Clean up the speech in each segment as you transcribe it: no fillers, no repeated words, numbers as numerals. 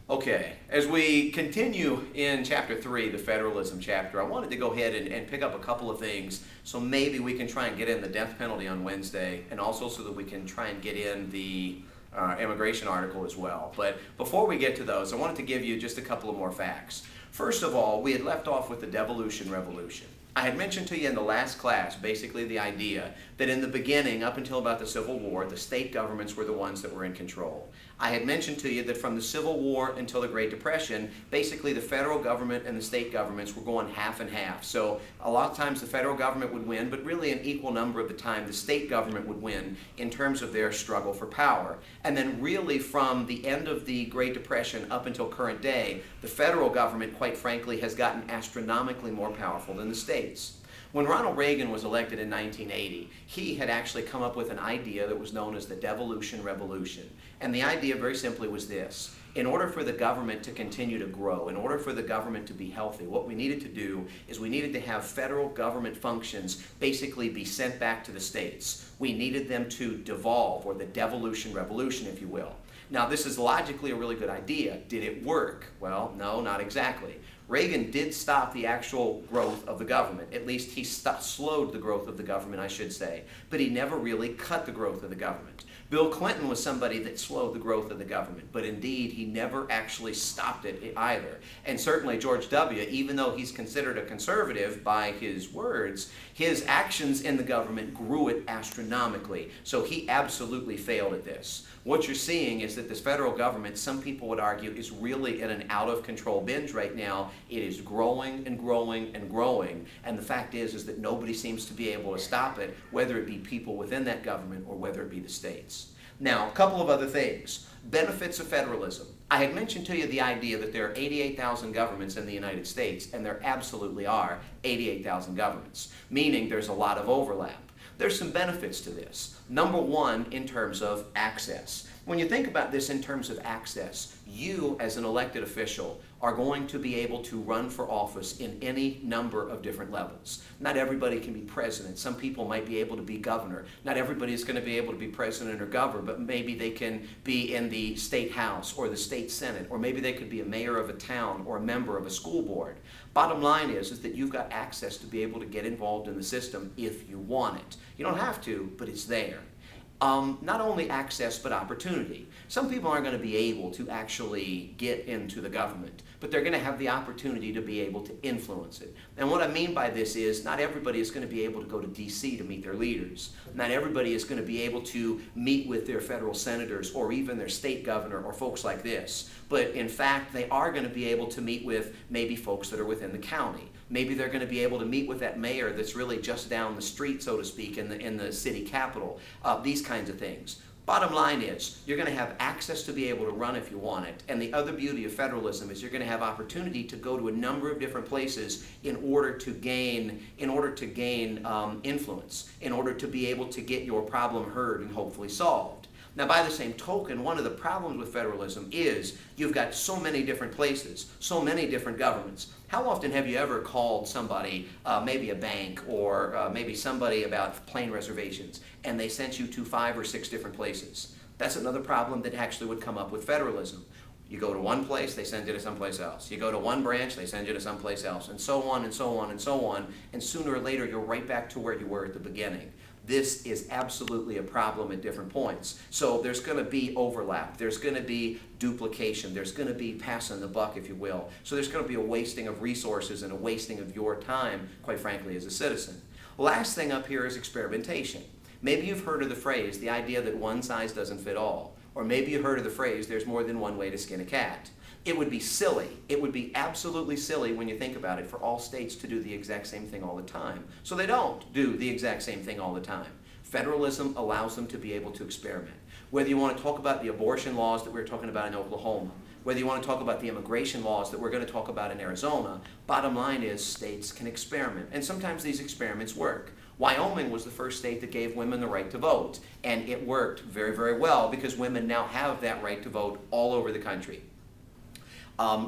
Okay, as we continue in Chapter 3, the Federalism chapter, I wanted to go ahead and pick up a couple of things so maybe we can try and get in the death penalty on Wednesday, and also so that we can try and get in the immigration article as well. But before we get to those, I wanted to give you just a couple of more facts. First of all, we had left off with the devolution revolution. I had mentioned to you in the last class basically the idea that in the beginning, up until about the Civil War, the state governments were the ones that were in control. I had mentioned to you that from the Civil War until the Great Depression, basically the federal government and the state governments were going half and half. So a lot of times the federal government would win, but really an equal number of the time the state government would win in terms of their struggle for power. And then really from the end of the Great Depression up until current day, the federal government, quite frankly, has gotten astronomically more powerful than the states. When Ronald Reagan was elected in 1980, he had actually come up with an idea that was known as the devolution revolution. And the idea very simply was this: in order for the government to continue to grow, in order for the government to be healthy, what we needed to do is we needed to have federal government functions basically be sent back to the states. We needed them to devolve, or the devolution revolution, if you will. Now, this is logically a really good idea. Did it work? Well, no, not exactly. Reagan did stop the actual growth of the government. At least he slowed the growth of the government, I should say. But he never really cut the growth of the government. Bill Clinton was somebody that slowed the growth of the government, but indeed he never actually stopped it either. And certainly George W., even though he's considered a conservative by his words, his actions in the government grew it astronomically. So he absolutely failed at this. What you're seeing is that this federal government, some people would argue, is really in an out-of-control binge right now. It is growing and growing and growing, and the fact is that nobody seems to be able to stop it, whether it be people within that government or whether it be the states. Now, a couple of other things. Benefits of federalism. I had mentioned to you the idea that there are 88,000 governments in the United States, and there absolutely are 88,000 governments, meaning there's a lot of overlap. There's some benefits to this. Number one, in terms of access. When you think about this in terms of access, you as an elected official are going to be able to run for office in any number of different levels. Not everybody can be president. Some people might be able to be governor. Not everybody is going to be able to be president or governor, but maybe they can be in the state house or the state senate, or maybe they could be a mayor of a town or a member of a school board. Bottom line is that you've got access to be able to get involved in the system if you want it. You don't have to, but it's there. Not only access, but opportunity. Some people aren't going to be able to actually get into the government, but they're going to have the opportunity to be able to influence it. And what I mean by this is not everybody is going to be able to go to D.C. to meet their leaders. Not everybody is going to be able to meet with their federal senators or even their state governor or folks like this. But in fact, they are going to be able to meet with maybe folks that are within the county. Maybe they're going to be able to meet with that mayor that's really just down the street, so to speak, in the city capital. These kinds of things. Bottom line is, you're going to have access to be able to run if you want it. And the other beauty of federalism is you're going to have opportunity to go to a number of different places in order to gain influence, in order to be able to get your problem heard and hopefully solved. Now, by the same token, one of the problems with federalism is you've got so many different places, so many different governments. How often have you ever called somebody, maybe a bank or maybe somebody about plane reservations, and they sent you to 5 or 6 different places? That's another problem that actually would come up with federalism. You go to one place, they send you to someplace else. You go to one branch, they send you to someplace else, and so on and so on and so on, and sooner or later you're right back to where you were at the beginning. This is absolutely a problem at different points. So there's going to be overlap. There's going to be duplication. There's going to be passing the buck, if you will. So there's going to be a wasting of resources and a wasting of your time, quite frankly, as a citizen. Last thing up here is experimentation. Maybe you've heard of the phrase, the idea that one size doesn't fit all. Or maybe you've heard of the phrase, there's more than one way to skin a cat. It would be silly. It would be absolutely silly when you think about it for all states to do the exact same thing all the time. So they don't do the exact same thing all the time. Federalism allows them to be able to experiment. Whether you want to talk about the abortion laws that we were talking about in Oklahoma, whether you want to talk about the immigration laws that we're going to talk about in Arizona, bottom line is states can experiment. And sometimes these experiments work. Wyoming was the first state that gave women the right to vote. And it worked very, very well because women now have that right to vote all over the country.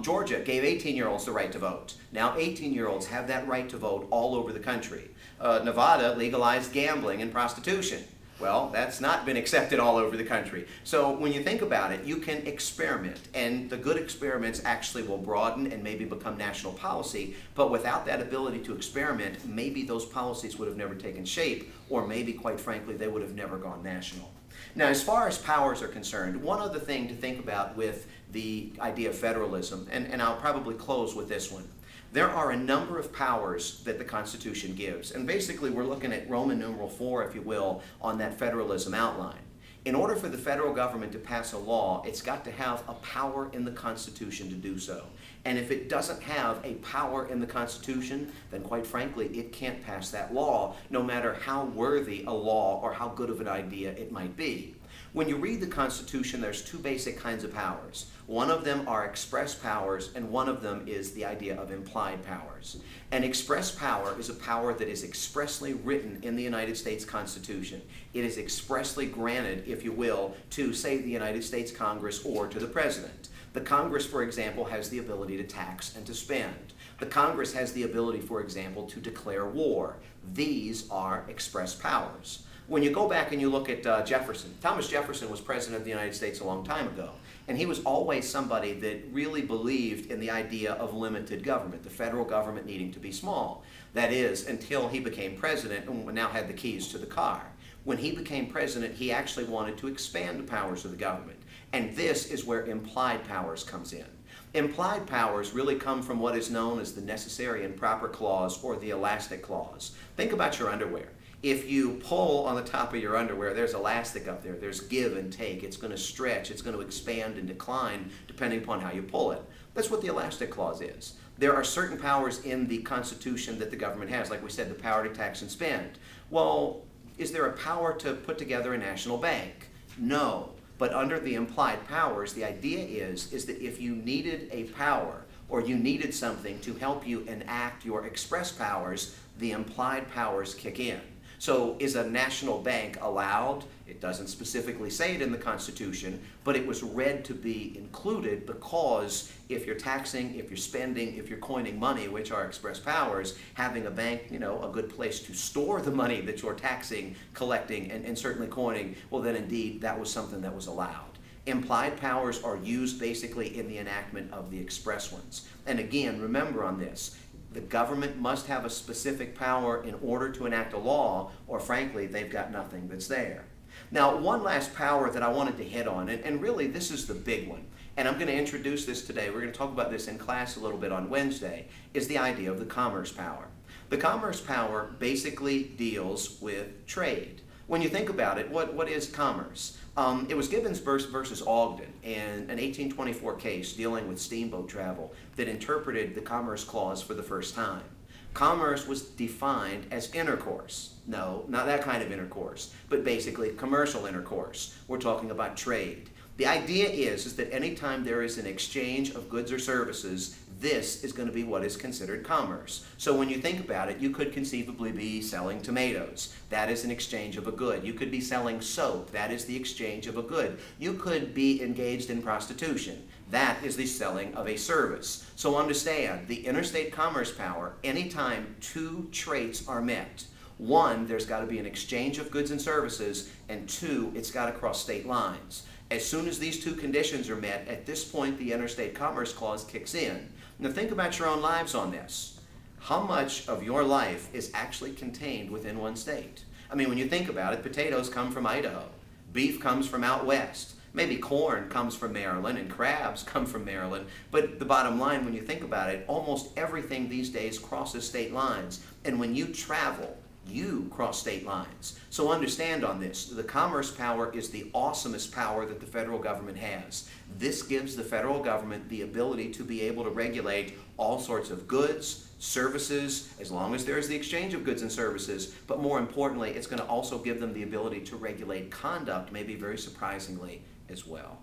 Georgia gave 18-year-olds the right to vote. Now 18-year-olds have that right to vote all over the country. Nevada legalized gambling and prostitution. Well, that's not been accepted all over the country. So when you think about it, you can experiment, and the good experiments actually will broaden and maybe become national policy, but without that ability to experiment, maybe those policies would have never taken shape, or maybe, quite frankly, they would have never gone national. Now, as far as powers are concerned, one other thing to think about with the idea of federalism, and I'll probably close with this one. There are a number of powers that the Constitution gives, and basically we're looking at Roman numeral 4, if you will, on that federalism outline. In order for the federal government to pass a law, it's got to have a power in the Constitution to do so. And if it doesn't have a power in the Constitution, then quite frankly, it can't pass that law, no matter how worthy a law or how good of an idea it might be. When you read the Constitution, there's two basic kinds of powers. One of them are express powers, and one of them is the idea of implied powers. An express power is a power that is expressly written in the United States Constitution. It is expressly granted, if you will, to, say, the United States Congress or to the President. The Congress, for example, has the ability to tax and to spend. The Congress has the ability, for example, to declare war. These are express powers. When you go back and you look at Jefferson, Thomas Jefferson was president of the United States a long time ago, and he was always somebody that really believed in the idea of limited government, the federal government needing to be small. That is, until he became president and now had the keys to the car. When he became president, he actually wanted to expand the powers of the government, and this is where implied powers comes in. Implied powers really come from what is known as the necessary and proper clause or the elastic clause. Think about your underwear. If you pull on the top of your underwear, there's elastic up there. There's give and take. It's going to stretch. It's going to expand and decline depending upon how you pull it. That's what the elastic clause is. There are certain powers in the Constitution that the government has, like we said, the power to tax and spend. Well, is there a power to put together a national bank? No. But under the implied powers, the idea is that if you needed a power or you needed something to help you enact your express powers, the implied powers kick in. So is a national bank allowed? It doesn't specifically say it in the Constitution, but it was read to be included because if you're taxing, if you're spending, if you're coining money, which are express powers, having a bank, a good place to store the money that you're taxing, collecting, and certainly coining, well then indeed that was something that was allowed. Implied powers are used basically in the enactment of the express ones. And again, remember on this, the government must have a specific power in order to enact a law, or frankly, they've got nothing that's there. Now, one last power that I wanted to hit on, and really this is the big one, and I'm going to introduce this today, we're going to talk about this in class a little bit on Wednesday, is the idea of the commerce power. The commerce power basically deals with trade. When you think about it, what is commerce? It was Gibbons versus Ogden in an 1824 case dealing with steamboat travel that interpreted the Commerce Clause for the first time. Commerce was defined as intercourse. No, not that kind of intercourse, but basically commercial intercourse. We're talking about trade. The idea is that anytime there is an exchange of goods or services, this is going to be what is considered commerce. So when you think about it, you could conceivably be selling tomatoes. That is an exchange of a good. You could be selling soap. That is the exchange of a good. You could be engaged in prostitution. That is the selling of a service. So understand, the interstate commerce power, anytime two traits are met, one, there's got to be an exchange of goods and services, and two, it's got to cross state lines. As soon as these two conditions are met, at this point the Interstate Commerce Clause kicks in. Now think about your own lives on this. How much of your life is actually contained within one state? I mean, when you think about it, potatoes come from Idaho. Beef comes from out west. Maybe corn comes from Maryland and crabs come from Maryland. But the bottom line, when you think about it, almost everything these days crosses state lines. And when you travel, you cross state lines. So understand on this, the commerce power is the awesomest power that the federal government has. This gives the federal government the ability to be able to regulate all sorts of goods, services, as long as there is the exchange of goods and services, but more importantly, it's going to also give them the ability to regulate conduct, maybe very surprisingly, as well.